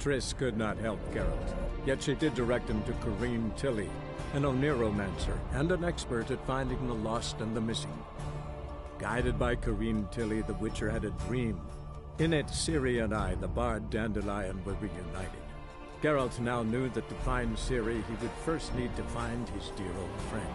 Triss could not help Geralt, yet she did direct him to Corrine Tilly, an Oniromancer and an expert at finding the lost and the missing. Guided by Corrine Tilly, the Witcher had a dream. In it, Ciri and I, the bard Dandelion, were reunited. Geralt now knew that to find Ciri, he would first need to find his dear old friend.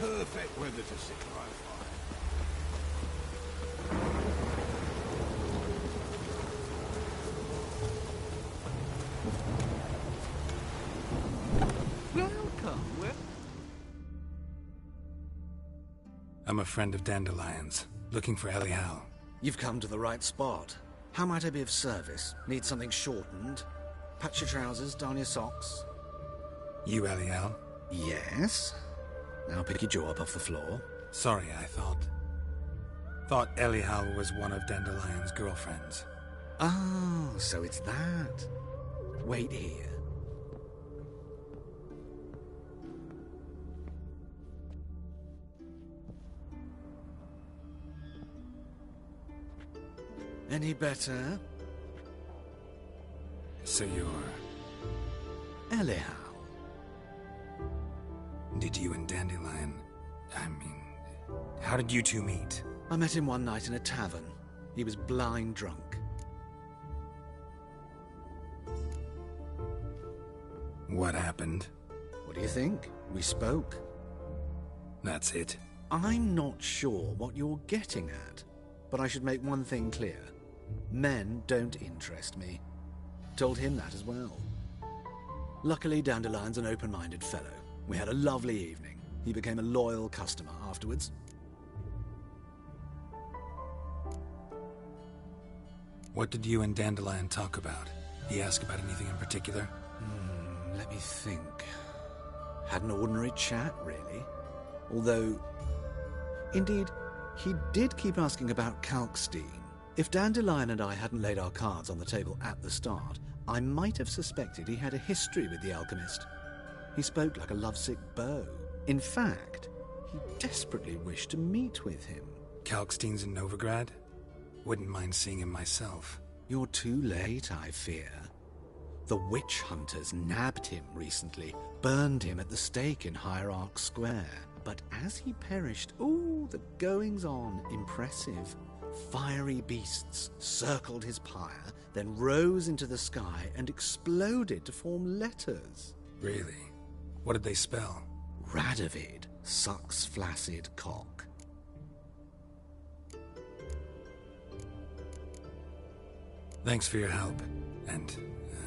Perfect weather to sit by a fire. Welcome. I'm a friend of Dandelion's, looking for Elial. You've come to the right spot. How might I be of service? Need something shortened? Patch your trousers, darn your socks. You Elial? Yes? Now pick your jaw up off the floor. Sorry, I thought Elial was one of Dandelion's girlfriends. Oh, so it's that. Wait here. Any better? So you're... Elial. Did you and Dandelion... how did you two meet? I met him one night in a tavern. He was blind drunk. What happened? What do you think? We spoke. That's it? I'm not sure what you're getting at, but I should make one thing clear. Men don't interest me. Told him that as well. Luckily, Dandelion's an open-minded fellow. We had a lovely evening. He became a loyal customer afterwards. What did you and Dandelion talk about? He asked about anything in particular? Let me think. Had an ordinary chat, really. Although, indeed, he did keep asking about Kalkstein. If Dandelion and I hadn't laid our cards on the table at the start, I might have suspected he had a history with the alchemist. He spoke like a lovesick beau. In fact, he desperately wished to meet with him. Kalkstein's in Novigrad? Wouldn't mind seeing him myself. You're too late, I fear. The witch hunters nabbed him recently, burned him at the stake in Hierarch Square. But as he perished, the goings-on, impressive. Fiery beasts circled his pyre, then rose into the sky and exploded to form letters. Really? What did they spell? Radovid sucks flaccid cock. Thanks for your help, and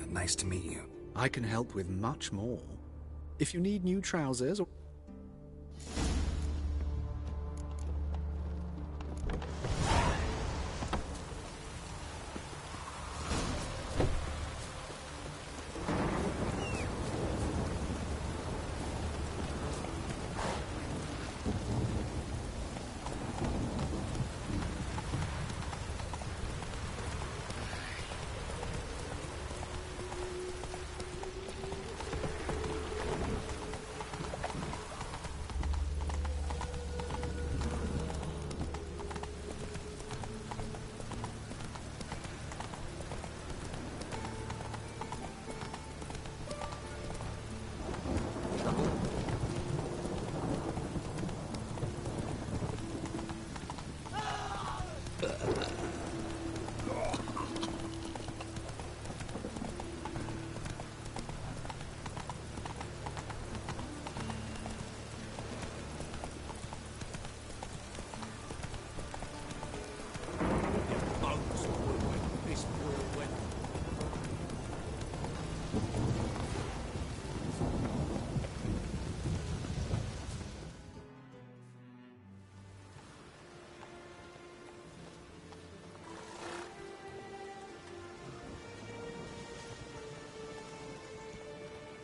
nice to meet you. I can help with much more. If you need new trousers or...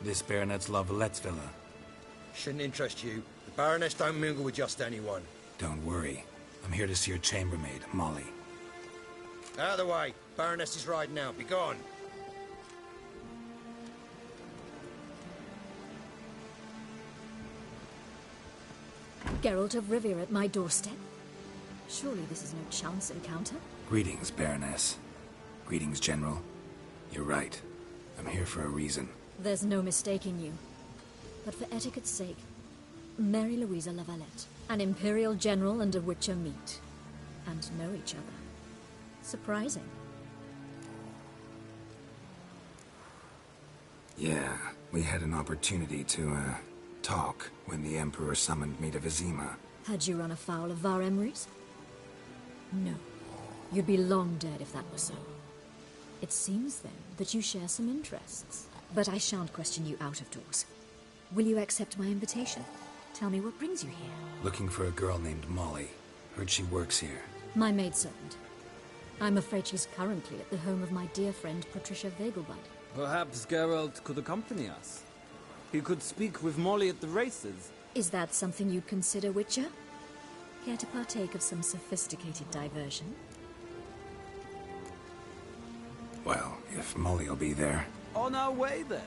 This Baronet's La Valette's villa. Shouldn't interest you. The Baroness don't mingle with just anyone. Don't worry. I'm here to see your chambermaid, Molly. Out of the way. Baroness is riding out. Be gone. Geralt of Rivia at my doorstep? Surely this is no chance encounter? Greetings, Baroness. Greetings, General. You're right. I'm here for a reason. There's no mistaking you. But for etiquette's sake, Mary Louisa La Valette, an Imperial General and a Witcher meet. And know each other. Surprising. Yeah, we had an opportunity to, talk when the Emperor summoned me to Vizima. Had you run afoul of Var Emrys? No. You'd be long dead if that were so. It seems, then, that you share some interests. But I shan't question you out of doors. Will you accept my invitation? Tell me what brings you here. Looking for a girl named Molly. Heard she works here. My maidservant. I'm afraid she's currently at the home of my dear friend Patricia Vegelbud. Perhaps Geralt could accompany us. He could speak with Molly at the races. Is that something you'd consider, Witcher? Care to partake of some sophisticated diversion? Well, if Molly'll be there. On our way, then.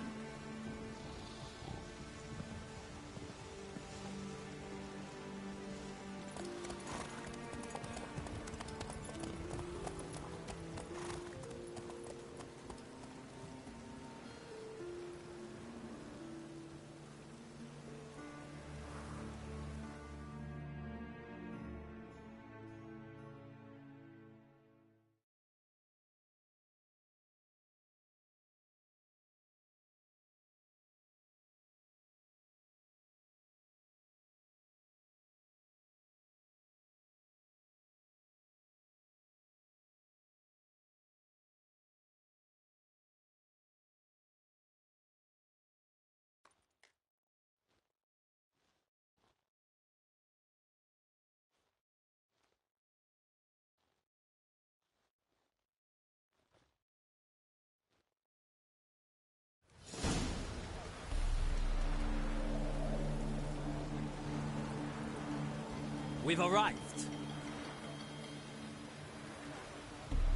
We've arrived.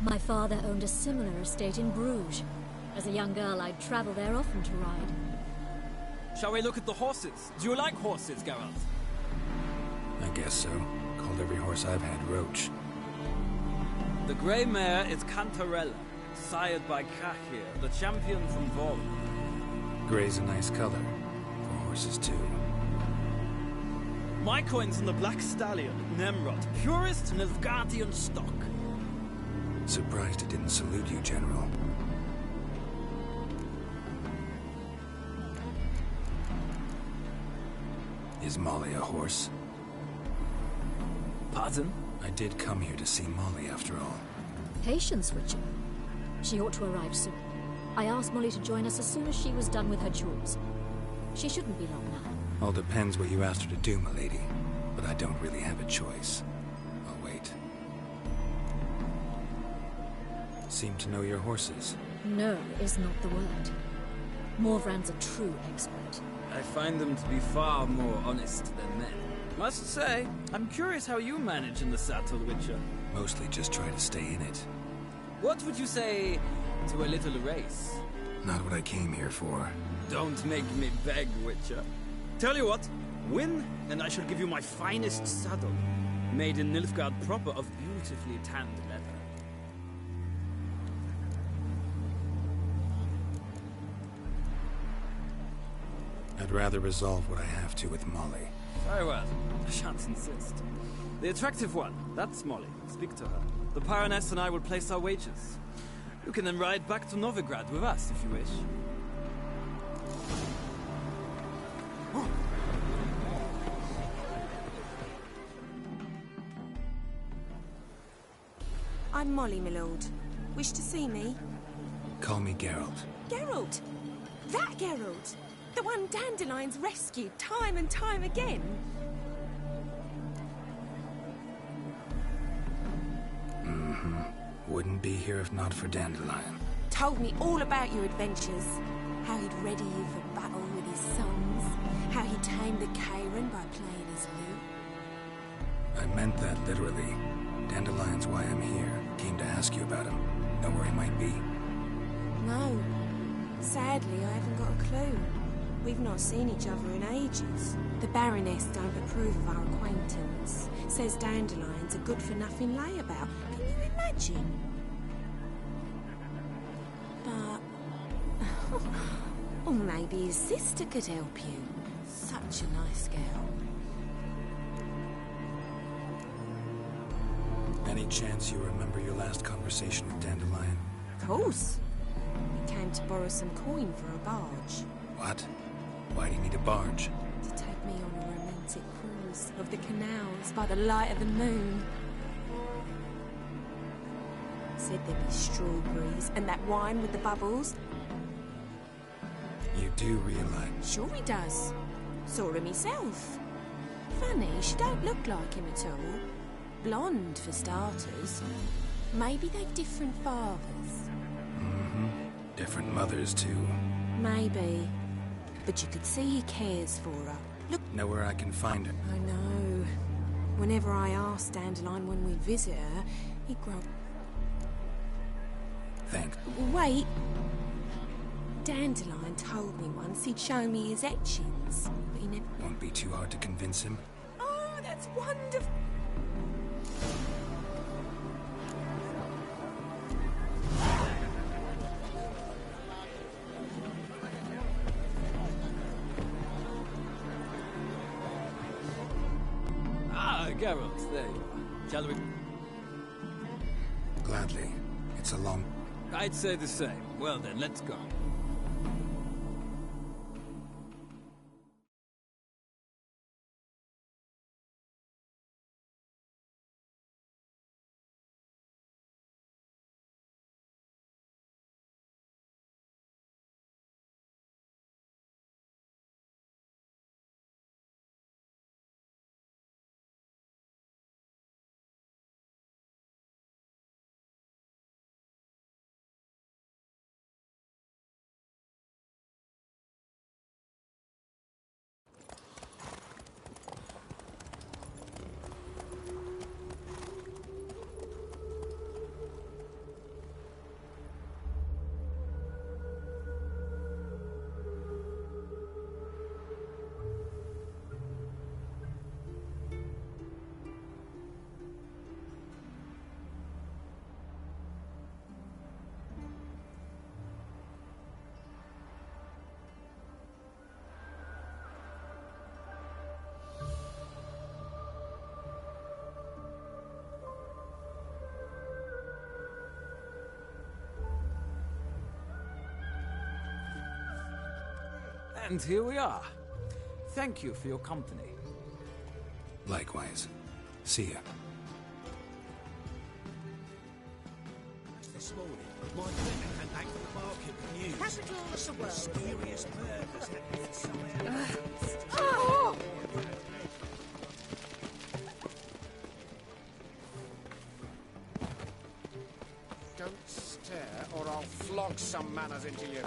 My father owned a similar estate in Bruges. As a young girl, I'd travel there often to ride. Shall we look at the horses? Do you like horses, Geralt? I guess so. Called every horse I've had Roach. The grey mare is Cantarella, sired by Cahir, the champion from Vol. Grey's a nice color. For horses, too. My coin's on the Black Stallion, Nemrod, purest Nilfgaardian stock. Surprised it didn't salute you, General. Is Molly a horse? Pardon? I did come here to see Molly, after all. Patience, Witcher. She ought to arrive soon. I asked Molly to join us as soon as she was done with her chores. She shouldn't be long now. All depends what you asked her to do, milady. But I don't really have a choice. I'll wait. Seem to know your horses. No is not the word. Morvrand's a true expert. I find them to be far more honest than men. Must say, I'm curious how you manage in the saddle, Witcher. Mostly just try to stay in it. What would you say to a little race? Not what I came here for. Don't make me beg, Witcher. Tell you what, win, and I shall give you my finest saddle, made in Nilfgaard proper of beautifully tanned leather. I'd rather resolve what I have to with Molly. Very well. I shan't insist. The attractive one, that's Molly. Speak to her. The Baroness and I will place our wages. You can then ride back to Novigrad with us, if you wish. I'm Molly, my lord. Wish to see me? Call me Geralt. Geralt! That Geralt! The one Dandelion's rescued time and time again. Wouldn't be here if not for Dandelion. Told me all about your adventures. How he'd ready you for battle. tame the Karen by playing his lute? I meant that literally. Dandelion's why I'm here. Came to ask you about him. Know where he might be? No. Sadly, I haven't got a clue. We've not seen each other in ages. The Baroness don't approve of our acquaintance. Says Dandelion's a good-for-nothing layabout. Can you imagine? But... or maybe his sister could help you. Such a nice girl. Any chance you remember your last conversation with Dandelion? Of course. He came to borrow some coin for a barge. What? Why do you need a barge? To take me on a romantic cruise of the canals by the light of the moon. Said there'd be strawberries and that wine with the bubbles. You do realize... Sure he does. Saw him himself. Funny, she don't look like him at all. Blonde, for starters. Maybe they've different fathers. Mm-hmm. Different mothers, too. Maybe. But you could see he cares for her. Look... Know where I can find her? I know. Whenever I ask Dandelion when we visit her, he'd grow... Thanks. Wait. Dandelion told me once he'd show me his etchings, but he never... Won't be too hard to convince him. Oh, that's wonderful. Ah, Geralt, there you are. Shall we... Gladly. It's a long... I'd say the same. Well then, let's go. And here we are. Thank you for your company. Likewise. See ya. This morning, my women came back from the market with news. Capital of the world. Mysterious murders happening somewhere. Oh! Don't stare, or I'll flog some manners into you.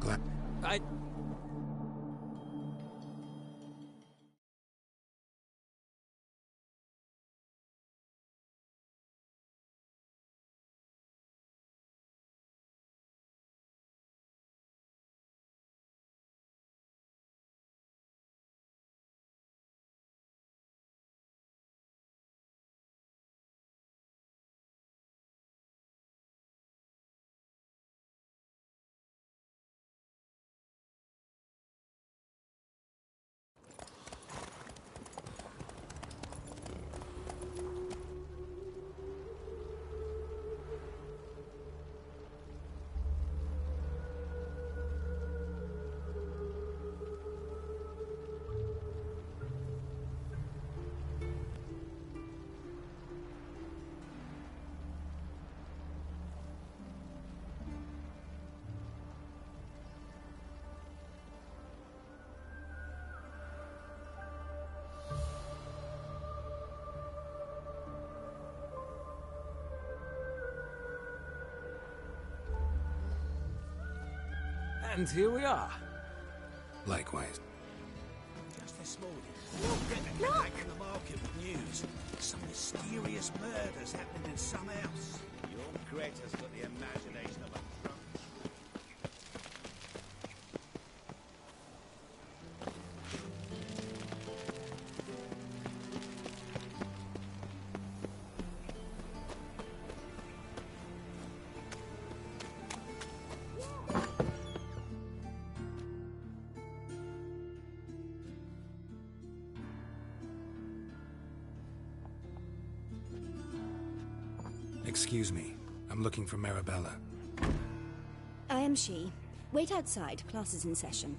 Glad. And here we are. Likewise. Just this morning, Rebecca came back from the market with news. Some mysterious murders happening in some house. Your Greta's got the imagination of a drunk. Excuse me. I'm looking for Marabella. I am she. Wait outside. Class is in session.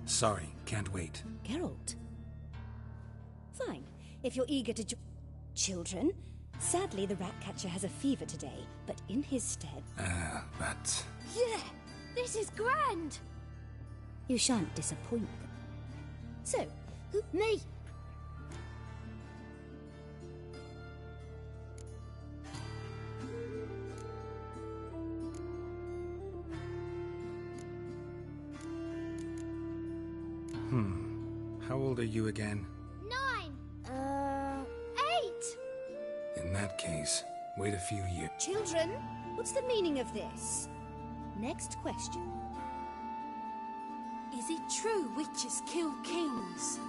Sorry, can't wait. Geralt. Fine. If you're eager to Children, sadly the Ratcatcher has a fever today, but in his stead... But... Yeah! This is grand! You shan't disappoint them. So, me! How old are you again? 9. 8. In that case, wait a few years. Children, what's the meaning of this? Next question. Is it true witches kill kings?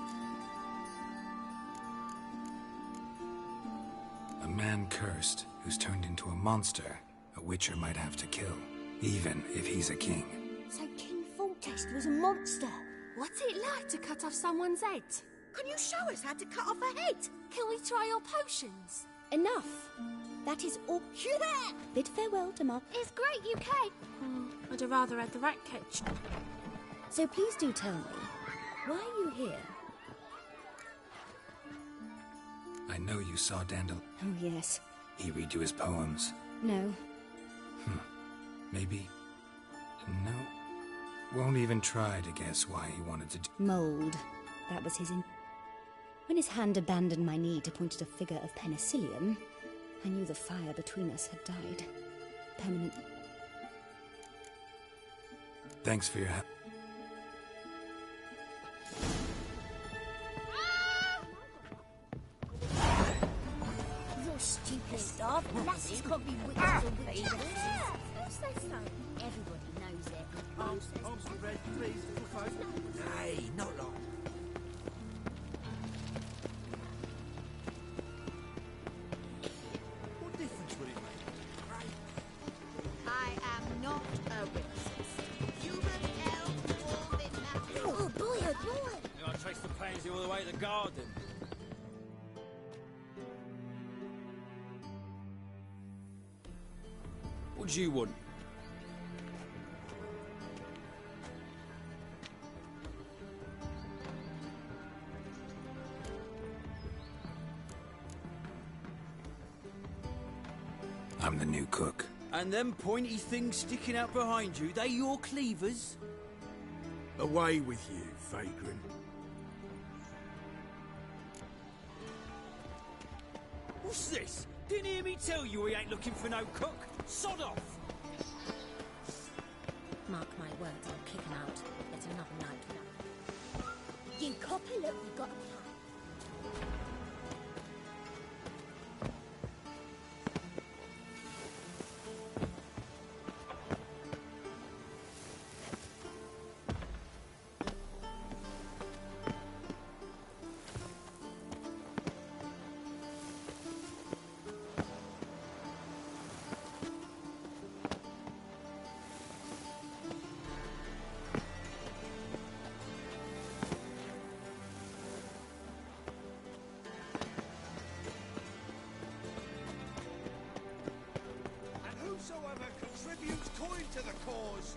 A man cursed who's turned into a monster a witcher might have to kill, even if he's a king. So King Foltest was a monster? What's it like to cut off someone's head? Can you show us how to cut off a head? Can we try your potions? Enough. That is all. Yeah! Bid farewell to Mark. It's great UK. I'd have rather had the Ratcatcher. So please do tell me, why are you here? I know you saw Dandel. Oh, yes. He read you his poems. No. Maybe. No. Won't even try to guess why he wanted to do. Mold. That was his When his hand abandoned my knee to point at a figure of penicillium, I knew the fire between us had died. Permanent. Thanks for your help. You're stupid. Lasses can't be witches or witches. Who's they from? Everybody knows it. Arms and red, please, little folk. Nay, not like. What difference would it make? I am not a racist. Human, elf, all that matters. Oh boy, oh boy. I traced the pansy all the way to the garden. What do you want? I'm the new cook. And them pointy things sticking out behind you, they your cleavers? Away with you, vagrant. What's this? Didn't hear me tell you we ain't looking for no cook? Sod off! Mark my words, I'll kick him out. It's another night without. You copper, look, you got a plan. Whosoever contributes coin to the cause,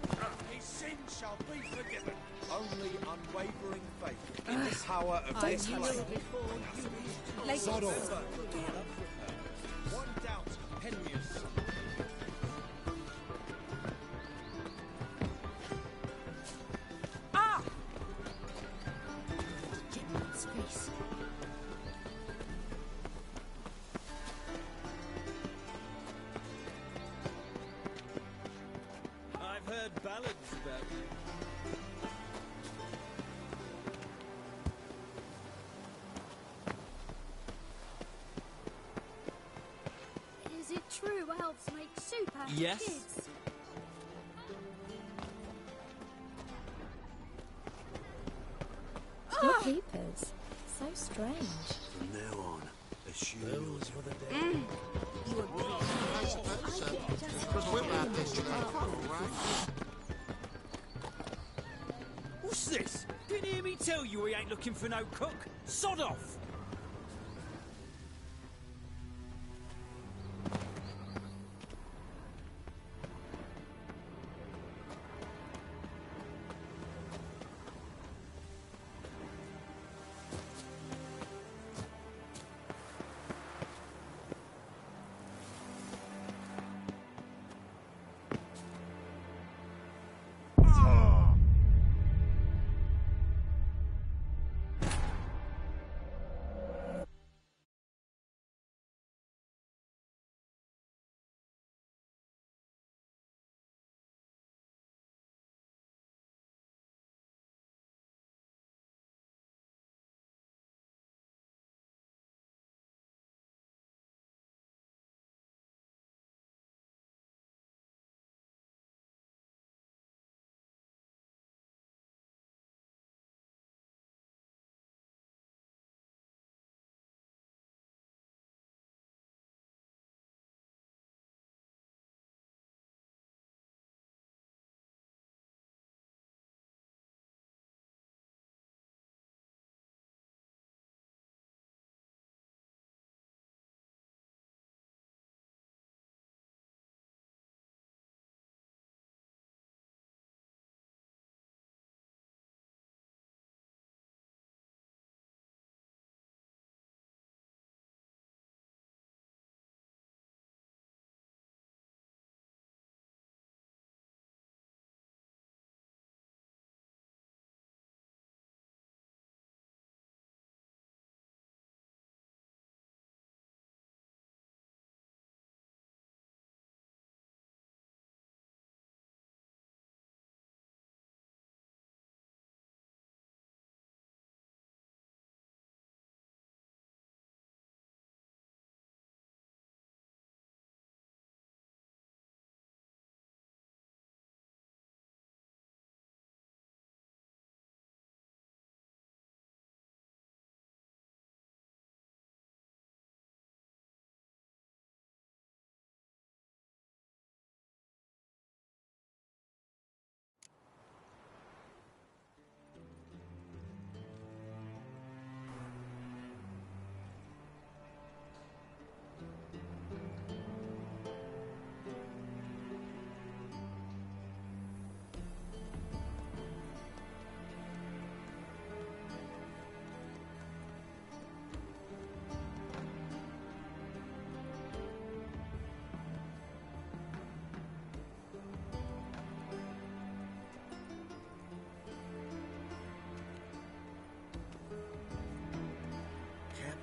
his sin shall be forgiven. Only unwavering faith in the power of this flame. Sod off. One doubt, Henrius. Ah! Gentleman's face. I've heard ballads about you. Is it true elves make soup out of Yes. kids? Your keepers. So strange. From now on, assume those were the days. You agree? Because we're at this right? What's this? Didn't hear me tell you we ain't looking for no cook? Sod off!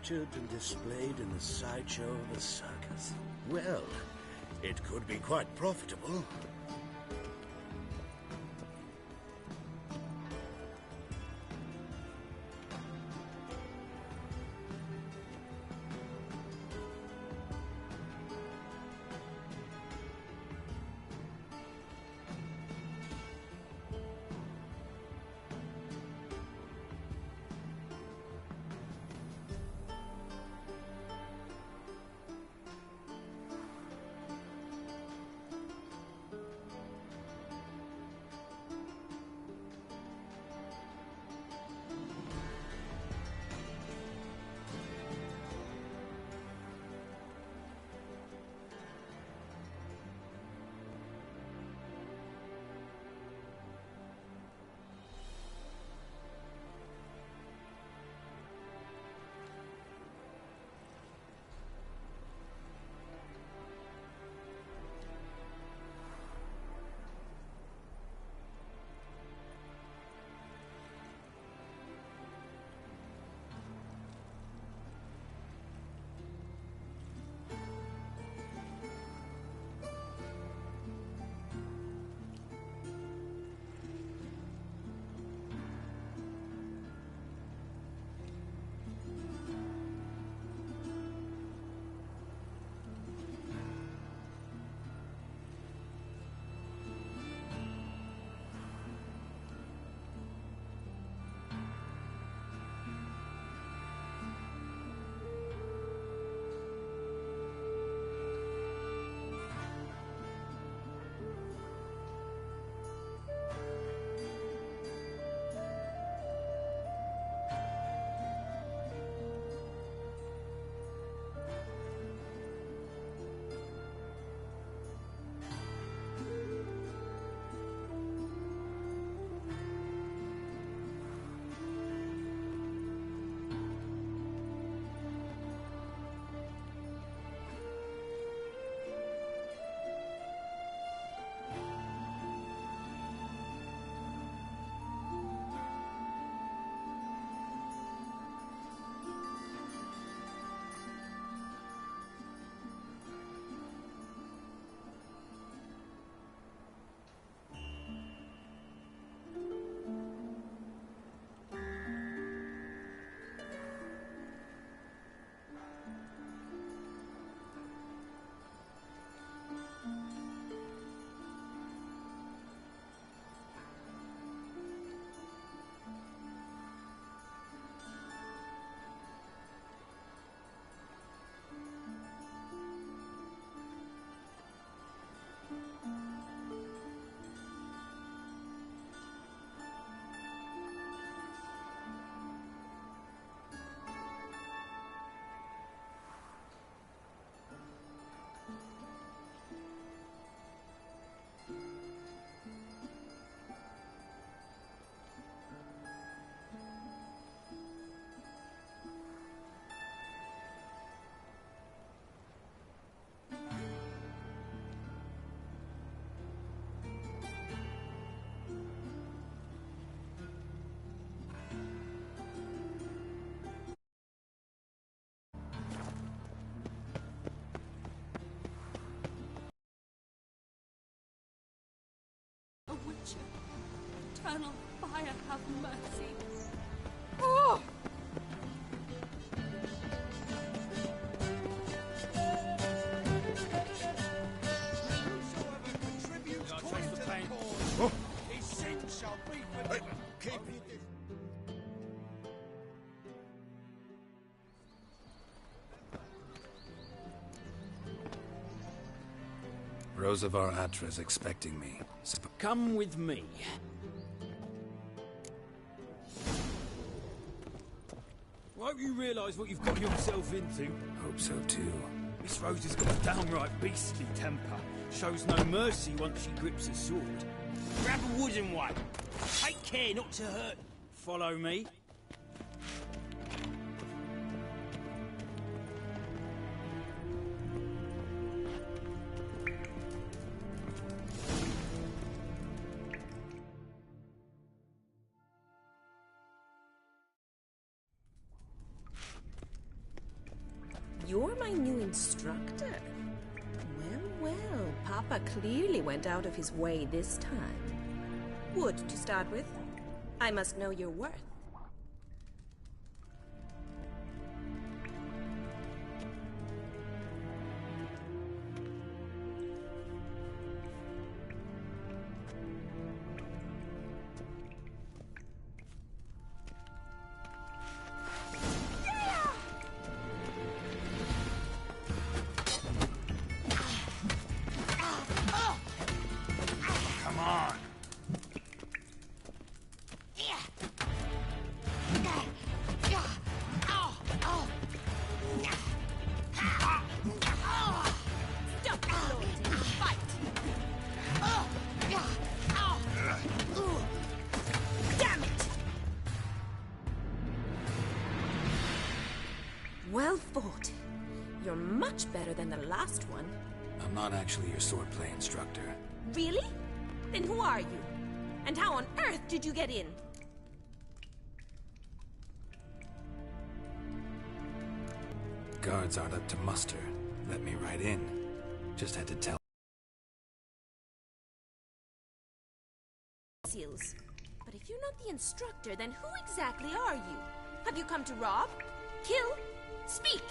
captured and displayed in the sideshow of a circus. Well, it could be quite profitable. Eternal fire, have mercy. Oh! Whosoever contributes coin to the cause, his sins shall be forgiven. Keep your distance. Rosavar Atra's expecting me. Come with me. Won't you realise what you've got yourself into? Hope so too. Miss Rose has got a downright beastly temper. Shows no mercy once she grips a sword. Grab a wooden one. Take care not to hurt. Follow me. you're my new instructor? Well, Papa clearly went out of his way this time. Wood, to start with. I must know your worth. Well fought. You're much better than the last one. I'm not actually your swordplay instructor. Really? Then who are you? And how on earth did you get in? Guards aren't up to muster. Let me right in. Just had to tell. Seals. But if you're not the instructor, then who exactly are you? Have you come to rob? Kill? Speak!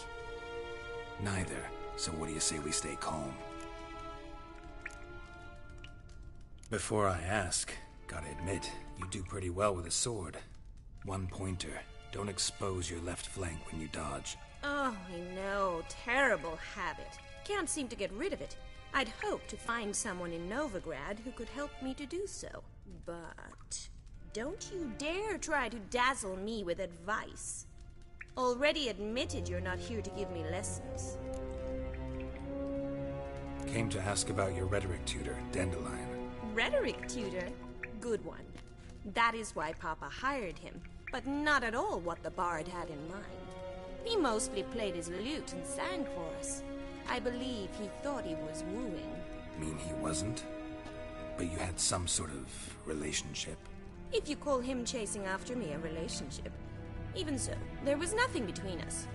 Neither. So what do you say we stay calm? Before I ask, gotta admit, you do pretty well with a sword. One pointer. Don't expose your left flank when you dodge. Oh, I know. Terrible habit. Can't seem to get rid of it. I'd hoped to find someone in Novigrad who could help me to do so. But don't you dare try to dazzle me with advice. Already admitted you're not here to give me lessons. Came to ask about your rhetoric tutor, Dandelion. Rhetoric tutor? Good one. That is why Papa hired him, but not at all what the bard had in mind. He mostly played his lute and sang for us. I believe he thought he was wooing. Mean he wasn't? But you had some sort of relationship? If you call him chasing after me a relationship. Even so, there was nothing between us.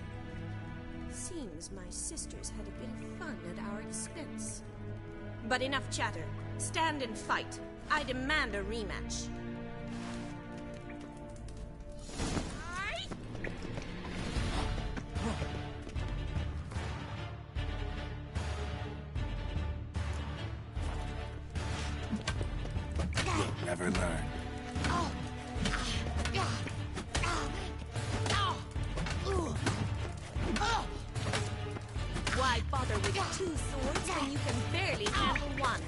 Seems my sisters had a bit of fun at our expense. But enough chatter. Stand and fight. I demand a rematch. You'll never learn. Why bother with two swords when you can barely handle one?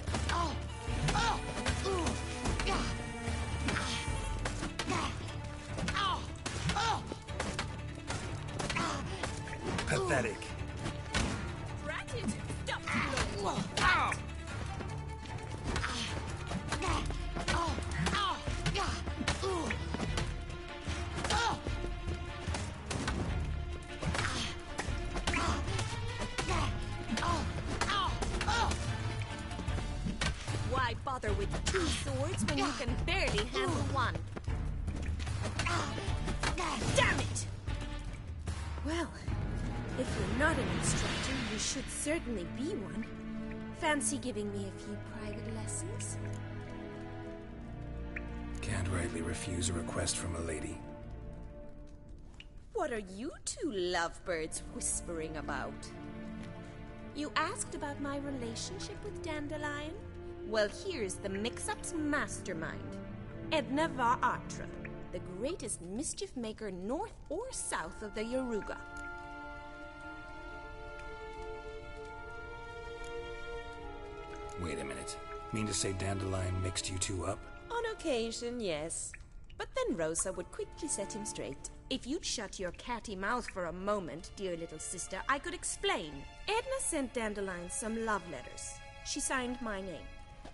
Pathetic. Ratted! Stop! Ow! Why bother with two swords when you can barely handle one? Damn it! Well, if you're not an instructor, you should certainly be one. Fancy giving me a few private lessons? Can't rightly refuse a request from a lady. What are you two lovebirds whispering about? You asked about my relationship with Dandelion? Well, here's the mix-up's mastermind. Edna var Atra, the greatest mischief maker north or south of the Yaruga. Wait a minute. Mean to say Dandelion mixed you two up? On occasion, yes. But then Rosa would quickly set him straight. If you'd shut your catty mouth for a moment, dear little sister, I could explain. Edna sent Dandelion some love letters. She signed my name.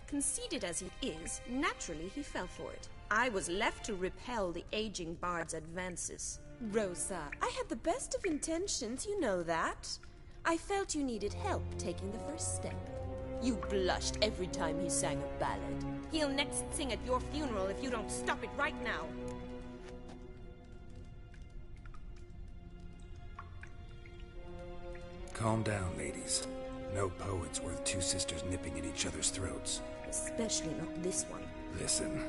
Conceited as he is, naturally he fell for it. I was left to repel the aging bard's advances. Rosa, I had the best of intentions, you know that. I felt you needed help taking the first step. You blushed every time he sang a ballad. He'll next sing at your funeral if you don't stop it right now. Calm down, ladies. No poet's worth two sisters nipping at each other's throats. Especially not this one. Listen,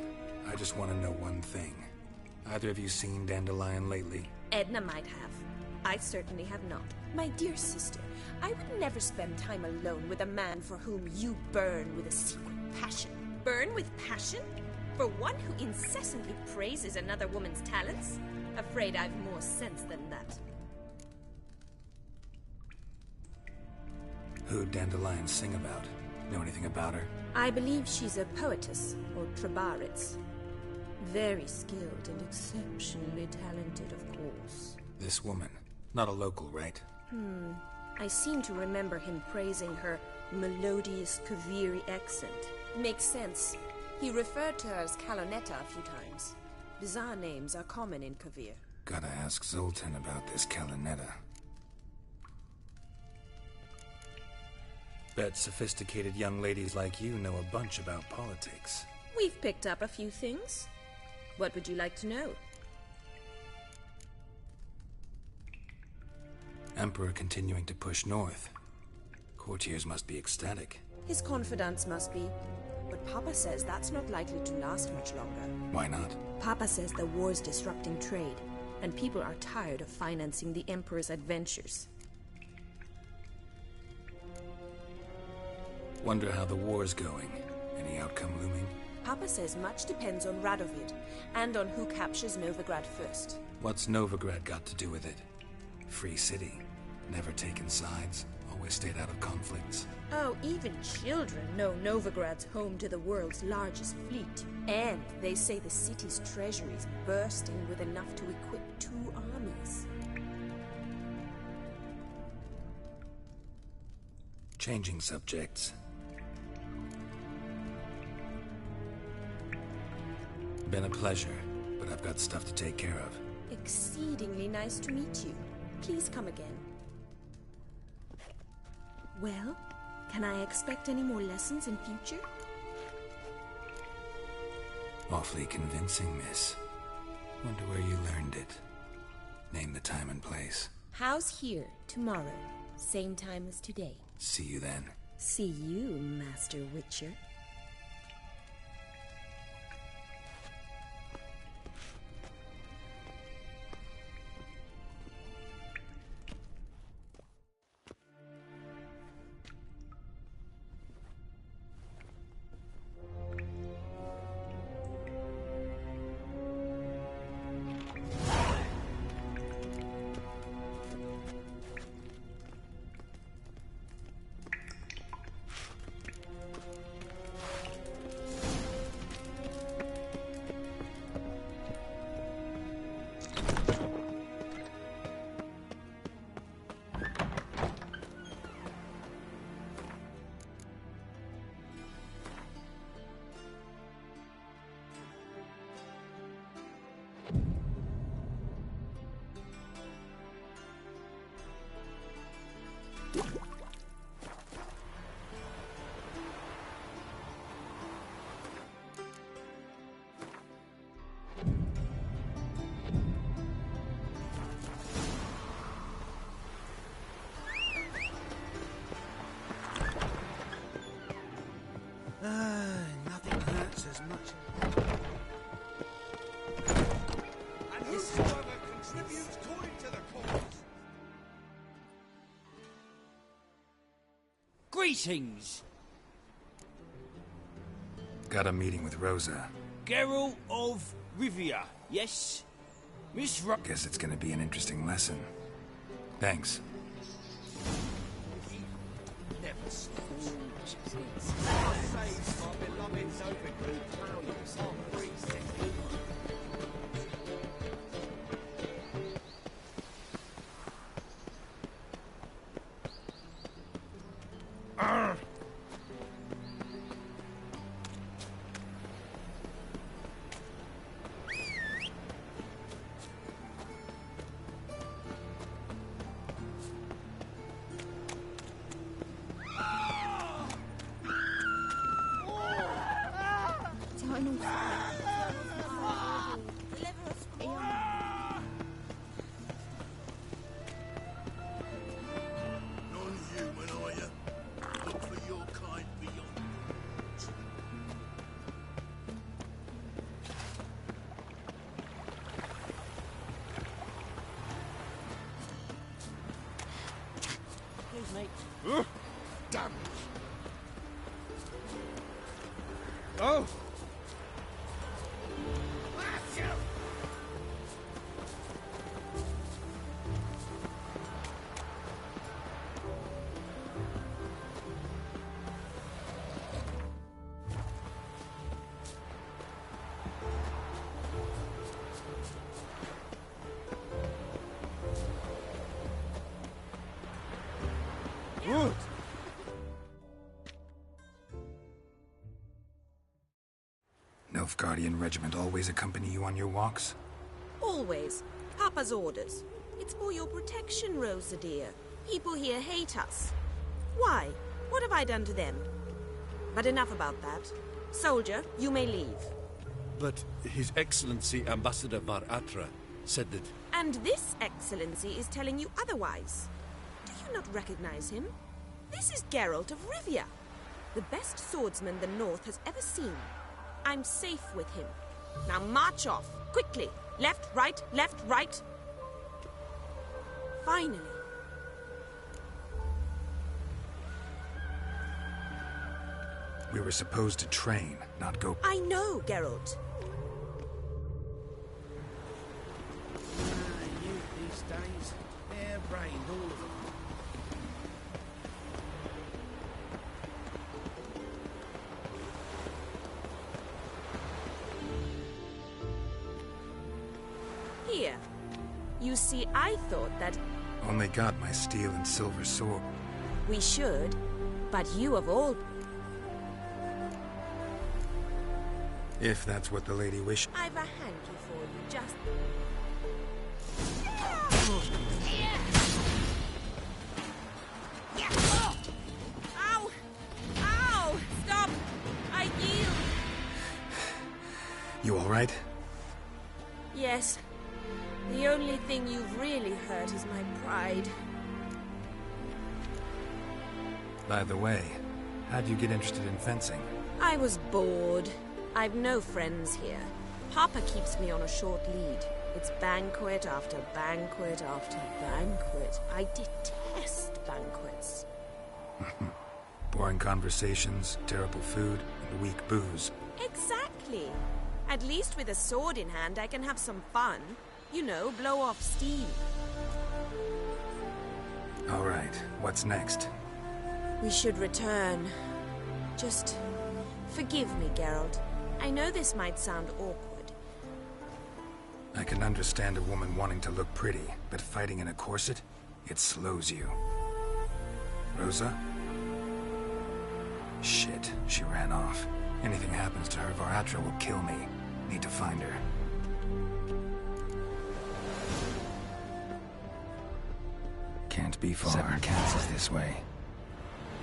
I just want to know one thing. Either of you seen Dandelion lately? Edna might have. I certainly have not. My dear sister, I would never spend time alone with a man for whom you burn with a secret passion. Burn with passion? For one who incessantly praises another woman's talents? Afraid I've more sense than that. Who'd Dandelion sing about? Know anything about her? I believe she's a poetess, or Trebaritz. Very skilled and exceptionally talented, of course. This woman. Not a local, right? I seem to remember him praising her melodious Kaviri accent. Makes sense. He referred to her as Kalonetta a few times. Bizarre names are common in Kavir. Gotta ask Zoltan about this Kalonetta. Bet sophisticated young ladies like you know a bunch about politics. We've picked up a few things. What would you like to know? Emperor continuing to push north. Courtiers must be ecstatic. His confidants must be. But Papa says that's not likely to last much longer. Why not? Papa says the war's disrupting trade, and people are tired of financing the Emperor's adventures. Wonder how the war's going. Any outcome looming? Papa says much depends on Radovid, and on who captures Novigrad first. What's Novigrad got to do with it? Free city. Never taken sides. Always stayed out of conflicts. Oh, even children know Novigrad's home to the world's largest fleet. And they say the city's treasury is bursting with enough to equip 2 armies. Changing subjects. Been a pleasure, but I've got stuff to take care of. Exceedingly nice to meet you. Please come again. Well, can I expect any more lessons in future? Awfully convincing, miss. Wonder where you learned it. Name the time and place. House here, tomorrow. Same time as today. See you then. See you, Master Witcher. Nothing hurts as much as... And whosoever contributes coin to the cause. Greetings! Got a meeting with Rosa. Geralt of Rivia, yes? Miss Ro... Guess it's gonna be an interesting lesson. Thanks. Never stops. I saved my beloved Novigrad values on 3 seconds. It's not an awful Oh! Good. Nilfgaardian regiment always accompany you on your walks? Always. Papa's orders. It's for your protection, Rosa dear. People here hate us. Why? What have I done to them? But enough about that. Soldier, you may leave. But His Excellency Ambassador Var Atra said that... And this excellency is telling you otherwise. Do you not recognize him? This is Geralt of Rivia, the best swordsman the North has ever seen. I'm safe with him. Now march off, quickly. Left, right, left, right. Finally. We were supposed to train, not go... I know, Geralt. Youth these days, they're brained, all of them. Here. You see, I thought that Only got my steel and silver sword. we should, but you of all... If that's what the lady wished. I've a hanky for you, just... Ow! Ow! Stop! I yield! You alright? Yes. The only thing you've really hurt is my pride. By the way, how'd you get interested in fencing? I was bored. I've no friends here. Papa keeps me on a short lead. It's banquet after banquet after banquet. I detest banquets. Boring conversations, terrible food, and weak booze. Exactly. At least with a sword in hand, I can have some fun. You know, blow off steam. Alright, what's next? We should return. Just forgive me, Geralt. I know this might sound awkward. I can understand a woman wanting to look pretty, but fighting in a corset? It slows you. Rosa? Shit, she ran off. Anything happens to her, Var Atra will kill me. Need to find her. Can't be far. 7 cats this way.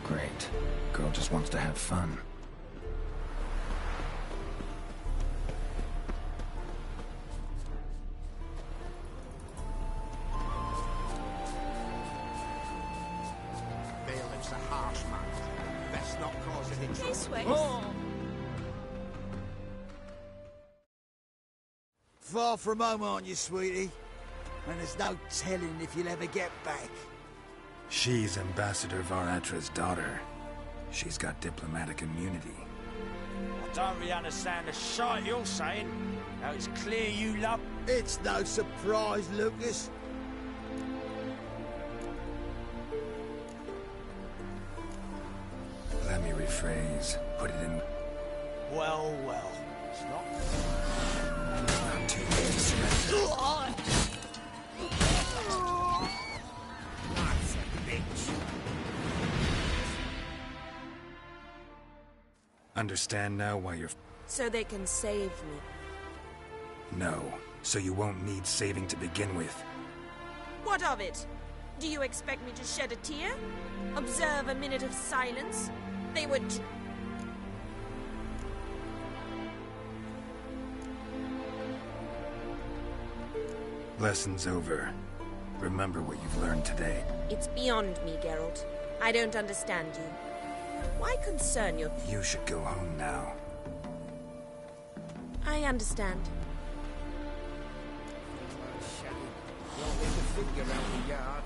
Great. Girl just wants to have fun. Bailiff's a harsh man. Best not cause any trouble. This way. Far from home, aren't you, sweetie? And there's no telling if you'll ever get back. She's Ambassador Var Atra's daughter. She's got diplomatic immunity. I don't really understand the shite you're saying. Now it's clear you love... It's no surprise, Lucas. Let me rephrase. Put it in... Well, well. It's not... Not too late to surrender. That's a bitch. Understand now why you're... So they can save me. No. So you won't need saving to begin with. What of it? Do you expect me to shed a tear? Observe a minute of silence? They would... Lesson's over. Remember what you've learned today. It's beyond me, Geralt. I don't understand you. Why concern your... You should go home now. I understand. Shame. Won't leave a figure around the yard.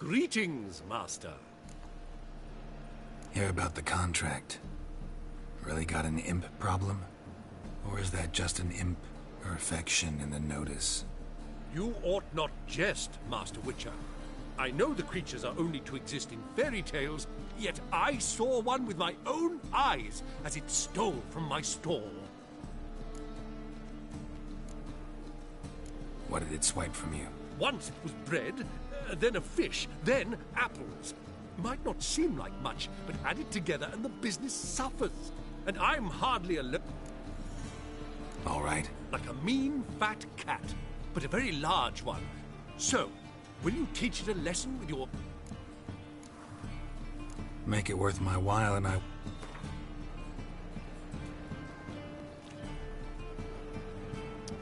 Greetings, Master. Hear about the contract. Really got an imp problem? Or is that just an imp perfection in the notice? You ought not jest, Master Witcher. I know the creatures are only to exist in fairy tales, yet I saw one with my own eyes as it stole from my stall. What did it swipe from you? Once it was bread, then a fish, then apples. Might not seem like much, but add it together and the business suffers. And I'm hardly a all right. Like a mean, fat cat, but a very large one. So, will you teach it a lesson with your... Make it worth my while and I...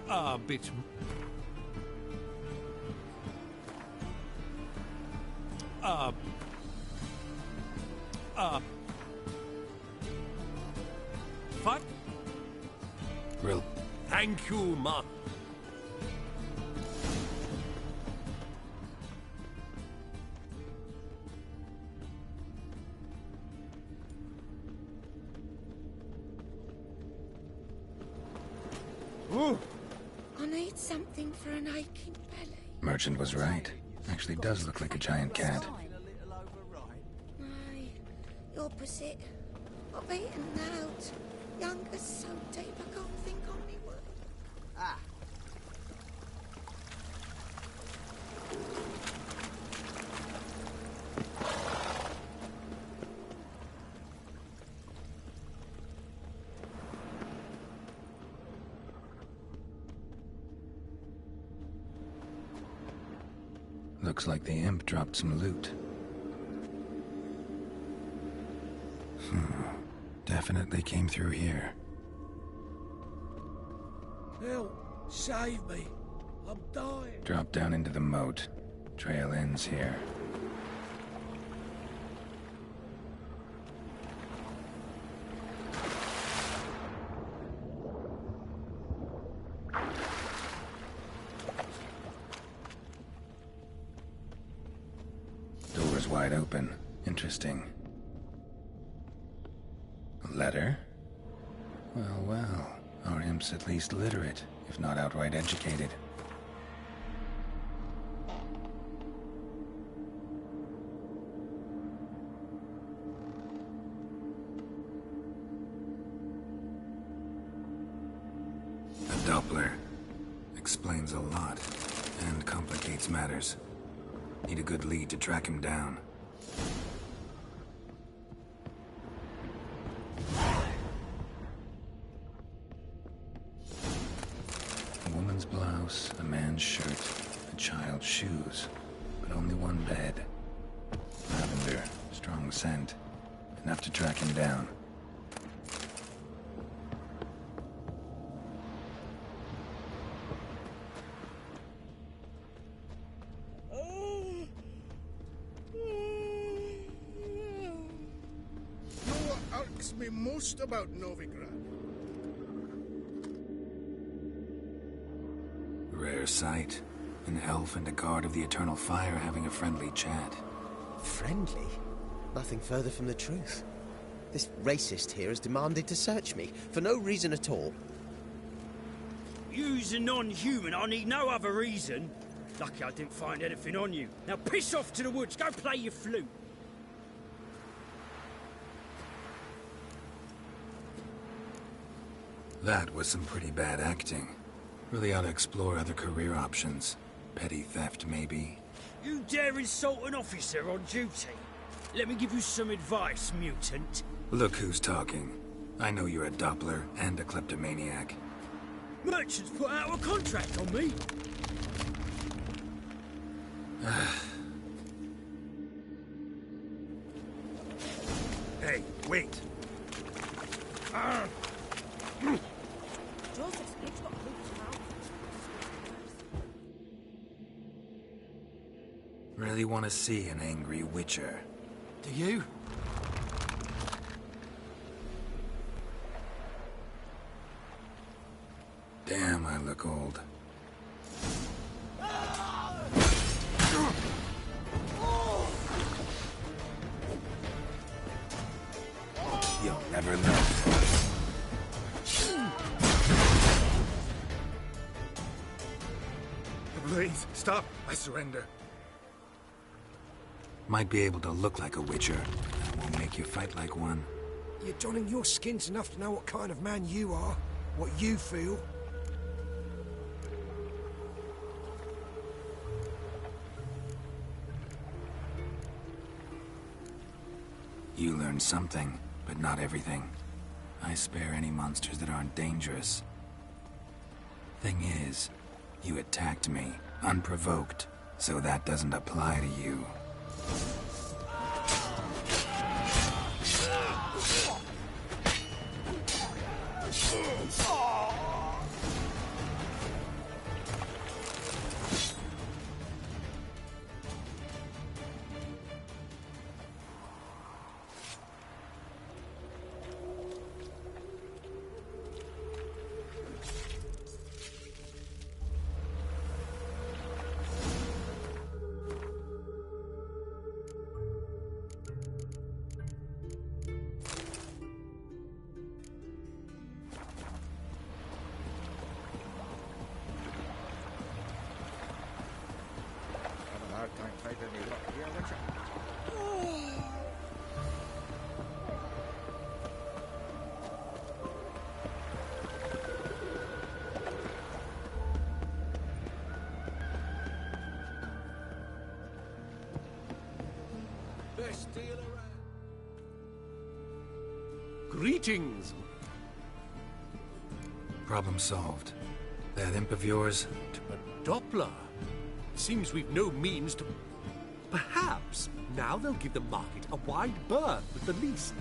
A bit... Fine. Real. Thank you, Ma. Ooh. I need something for an aching belly. Merchant was right. Actually does look like a giant cat. Aye, the opposite. I've eaten out. Younger's so deep I can't think on me word. Ah. Looks like the imp dropped some loot. Definitely came through here. Help! Save me! I'm dying! Drop down into the moat. Trail ends here. Door's wide open. Interesting. A letter? Well, well. Our imp's at least literate, if not outright educated. A Doppler. Explains a lot, and complicates matters. Need a good lead to track him down. A woman's blouse, a man's shirt, a child's shoes, but only one bed. Lavender, strong scent, enough to track him down. Me most about Novigrad. Rare sight. An elf and a guard of the Eternal Fire having a friendly chat. Friendly? Nothing further from the truth. This racist here has demanded to search me, for no reason at all. You's a non-human, I need no other reason. Lucky I didn't find anything on you. Now piss off to the woods, go play your flute. That was some pretty bad acting. Really ought to explore other career options. Petty theft, maybe. You dare insult an officer on duty? Let me give you some advice, mutant. Look who's talking. I know you're a Doppler and a kleptomaniac. Merchants put out a contract on me. Hey, wait. Really want to see an angry Witcher. Do you? Damn, I look old. never know. Please, stop. I surrender. Might be able to look like a witcher. That won't make you fight like one. You're donning your skins enough to know what kind of man you are, what you feel. You learn something, but not everything. I spare any monsters that aren't dangerous. Thing is, you attacked me, unprovoked, so that doesn't apply to you. Greetings! Problem solved. That imp of yours? A Doppler? Seems we've no means to... Perhaps now they'll give the market a wide berth with the lease.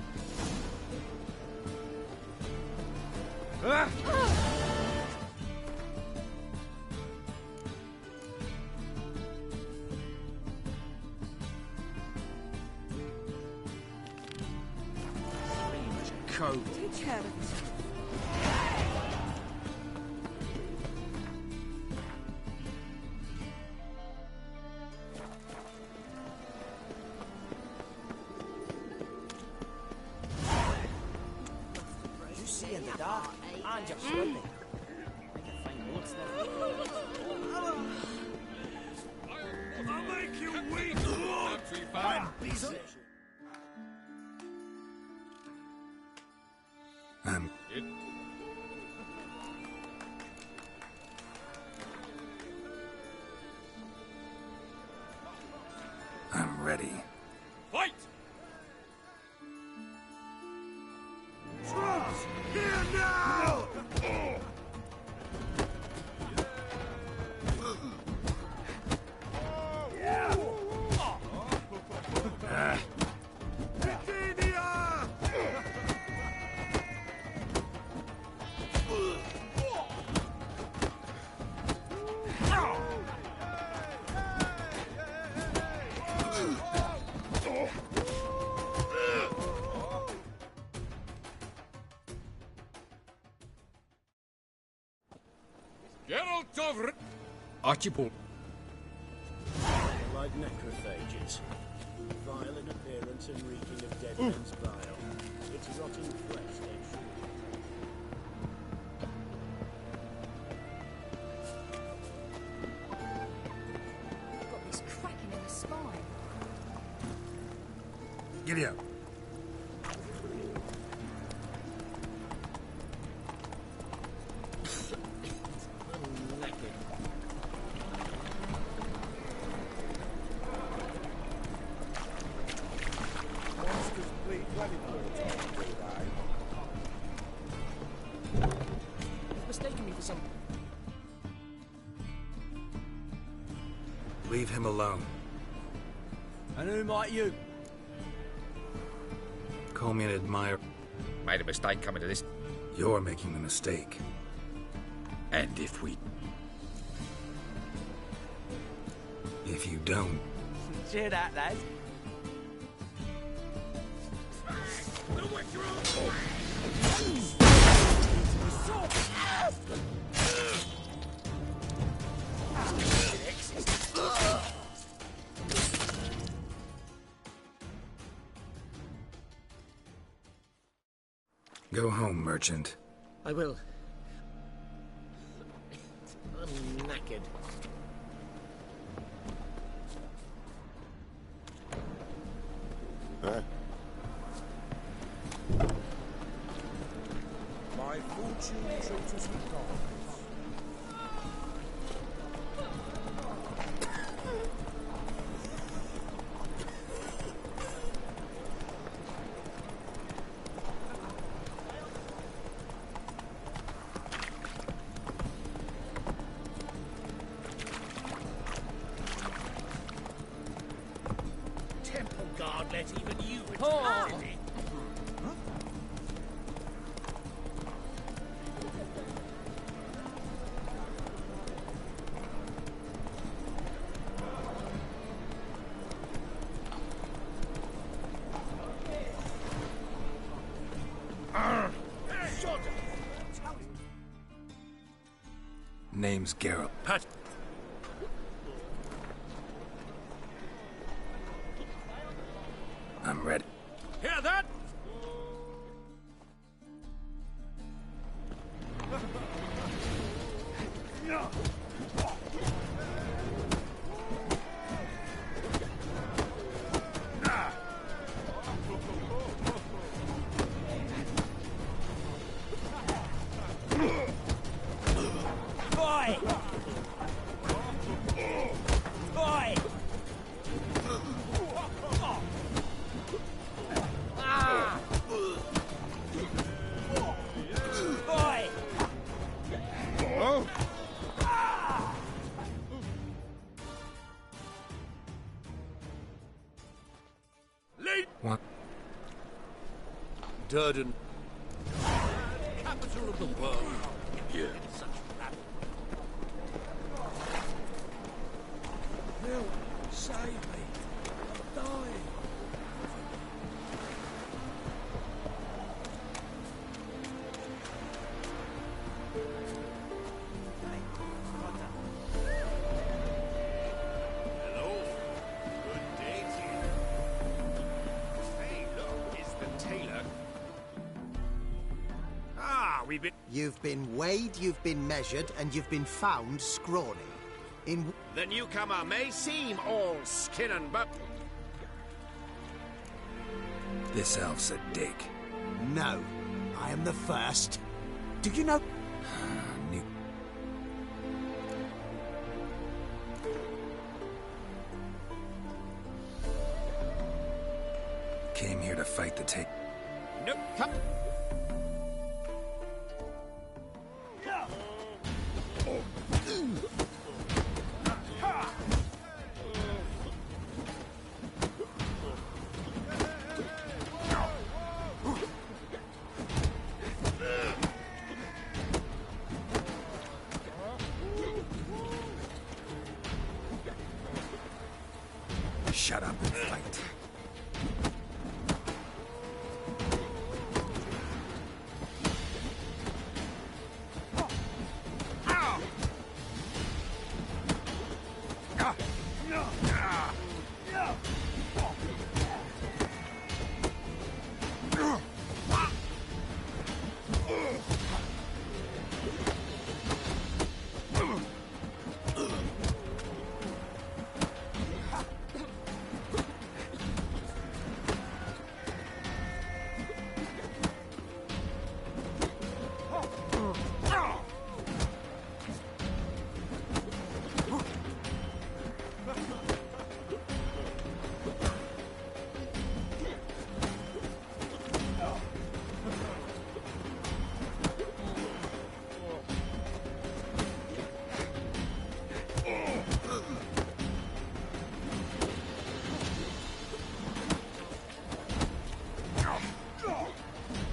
Take care of it. You see in the dark, I'm just swimming. I'll make you weak! I'm busy. I'm ready. Fight! Troops, here now! Geralt of... Archibald. Like necrophages. Vile in appearance and reeking of dead men's bile. It's rotting flesh they chew. I've got this cracking in the spine. Giddy up. Mistaken me for some... Leave him alone. And who might you? Call me an admirer. Made a mistake coming to this. You're making the mistake. And if we... If you don't... Cheer that, lad. Go home, merchant. I will. I'm knackered. Huh? My fortune treats me kindness. Temple guard let even you Oh. into it. Name's Geralt. Pat. I'm ready. Hear that? Boy! Boy! Ah! Boy! Oh! Late. What? Durden. Capital of the world. Yeah. Such rabble. Will, save me. I'm dying. Hello. Good day to you. Hey, look, it's the tailor. Ah, we've been... You've been weighed, you've been measured, and you've been found scrawny. In... The newcomer may seem all skin and bone. This elf's a dick. No, I am the first. Do you know... New... Came here to fight the take. Nope, come. Shut up and fight.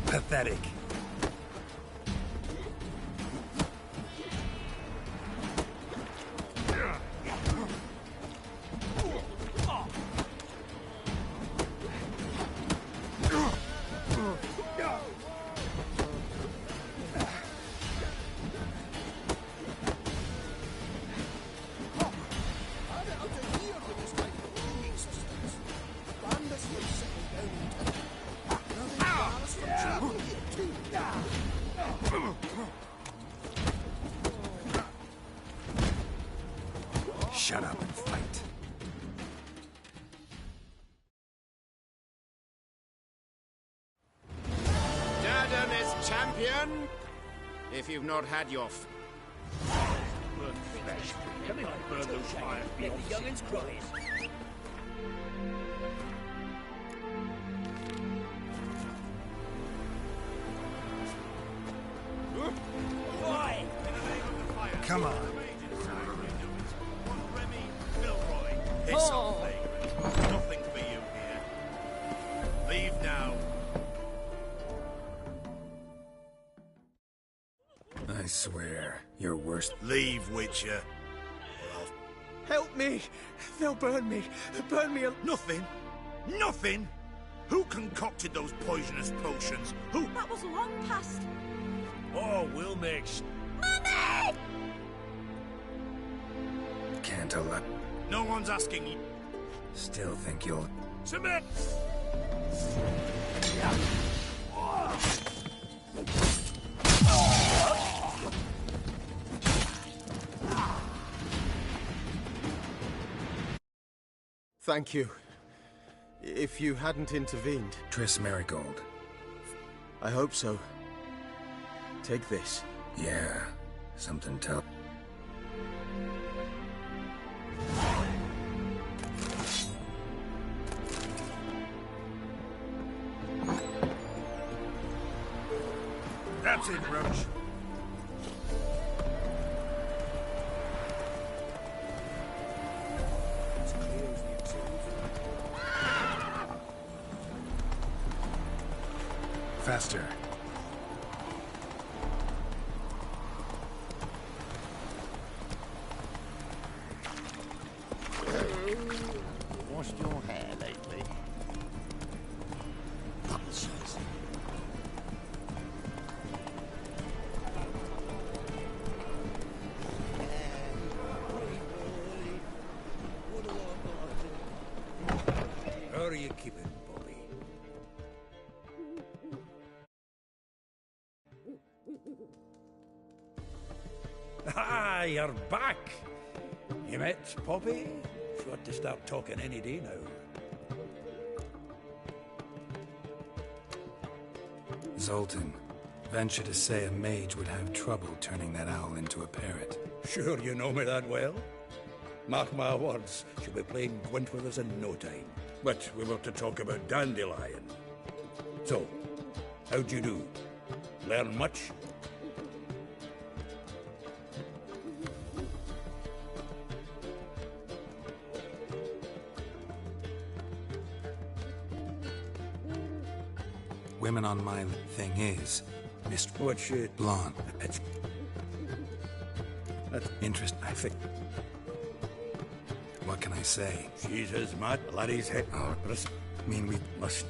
Pathetic. Shut up and fight. Durden is champion. If you've not had your Come on, burn those fires. Let the young'uns cry. Come on. It's all flagrant. Nothing for you here. Leave now. I swear, you're worse. Leave, Witcher. Help me! They'll burn me. Burn me. Nothing. Nothing. Who concocted those poisonous potions? Who? That was long past. Oh, we'll make. Mummy! Can't allow. No one's asking you. Still think you'll. Submit. Thank you. If you hadn't intervened. Triss Merigold. I hope so. Take this. Yeah, something tough. That's it, Roach. Faster. Washed your hair lately? How are you keeping, Bobby? Ah, you're back. You met Poppy? She ought to start talking any day now. Zoltan, venture to say a mage would have trouble turning that owl into a parrot. Sure you know me that well? Mark my words, she'll be playing Gwent with us in no time. But we were to talk about Dandelion. So, how'd you do? Learn much? Women on my thing is, Mr. What shit? Blonde. That's interest. I think. What can I say? She's as mad, laddie's head. Oh, I mean, we must.